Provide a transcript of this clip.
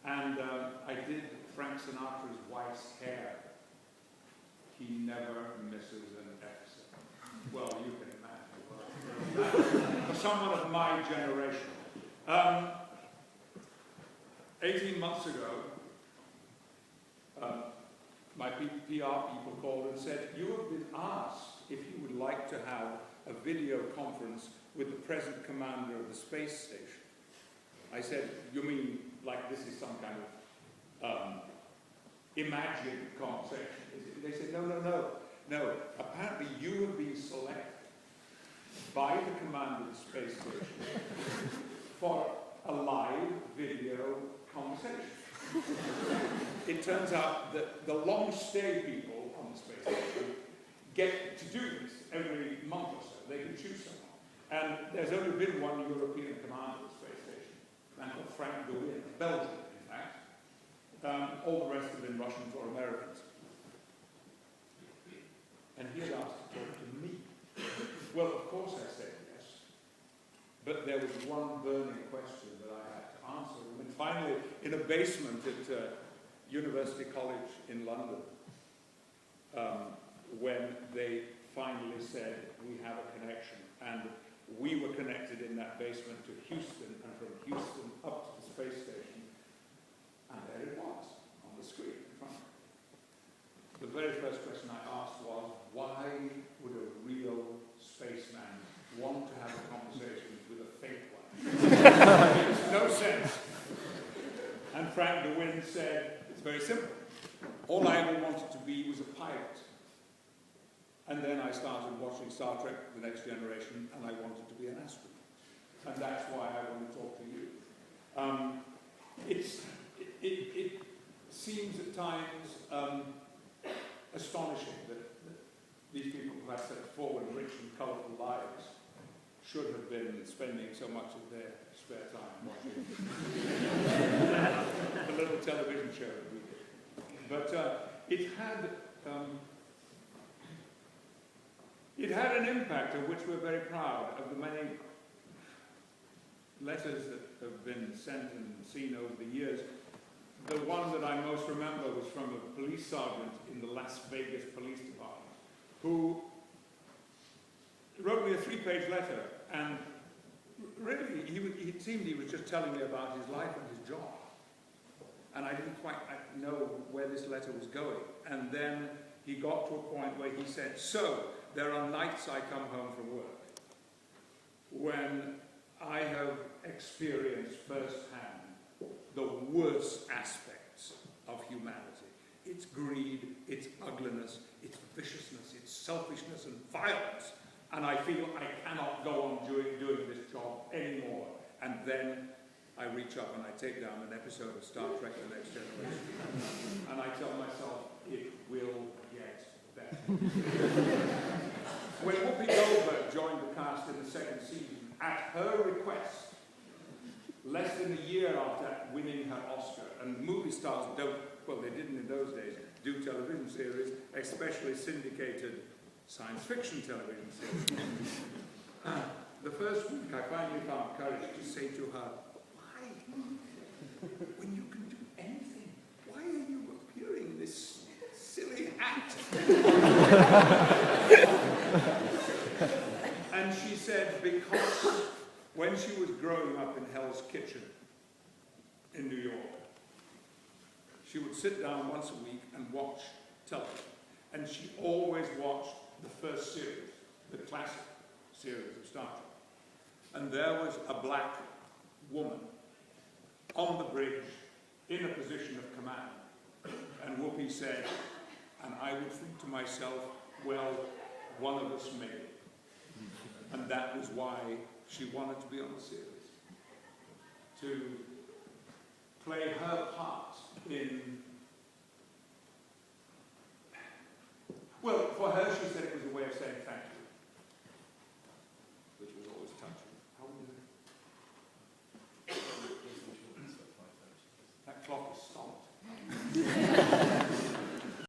And I did Frank Sinatra's wife's hair. He never misses an episode. Well, you can imagine. For someone of my generation. 18 months ago, my PR people called and said, you have been asked if you would like to have a video conference with the present commander of the space station. I said, you mean like this is some kind of imagined conversation? They said, no. Apparently you have been selected by the commander of the space station for a live video conversation. It turns out that the long-stay people on the space station get to do this every month or so. They can choose someone. And there's only been one European commander of the space station, a man called Frank de Win, Belgian, in fact. All the rest have been Russians or Americans. And he had asked to talk to me. Well, of course I said yes. But there was one burning question that I had to answer. And finally, in a basement at University College in London, when they finally said, we have a connection, and we were connected in that basement to Houston, and from Houston up to the space station, and there it was, on the screen in front of me. The very first question I asked was, why would a real spaceman want to have a conversation with a fake one? It makes no sense. And Frank de Win said, it's very simple. All I ever wanted to be was a pilot. And then I started watching Star Trek, The Next Generation, and I wanted to be an astronaut. And that's why I want to talk to you. It seems at times astonishing that these people who have set forward rich and colourful lives should have been spending so much of their spare time watching the little television show that we did. But it had an impact of which we're very proud, of the many letters that have been sent and seen over the years. The one that I most remember was from a police sergeant in the Las Vegas Police Department, who wrote me a 3-page letter, and really, it seemed he was just telling me about his life and his job. And I didn't quite know where this letter was going. And then he got to a point where he said, so, there are nights I come home from work when I have experienced firsthand the worst aspects of humanity. Its greed, its ugliness, its viciousness, its selfishness and violence. And I feel I cannot go on doing this job anymore. And then I reach up and I take down an episode of Star Trek The Next Generation. And I tell myself, it will get better. When Whoopi Goldberg joined the cast in the 2nd season, at her request, less than a year after winning her Oscar, and movie stars don't, well, they didn't in those days, do television series, especially syndicated science fiction television series. The first week I finally found courage to say to her, why? When you can do anything, why are you appearing in this silly act? And she said, because when she was growing up in Hell's Kitchen in New York, she would sit down once a week and watch television. And she always watched the first series, the classic series of Star Trek. And there was a black woman on the bridge in a position of command. And Whoopi said, and I would think to myself, well, one of us made it. And that was why she wanted to be on the series. To play her part in... Well, for her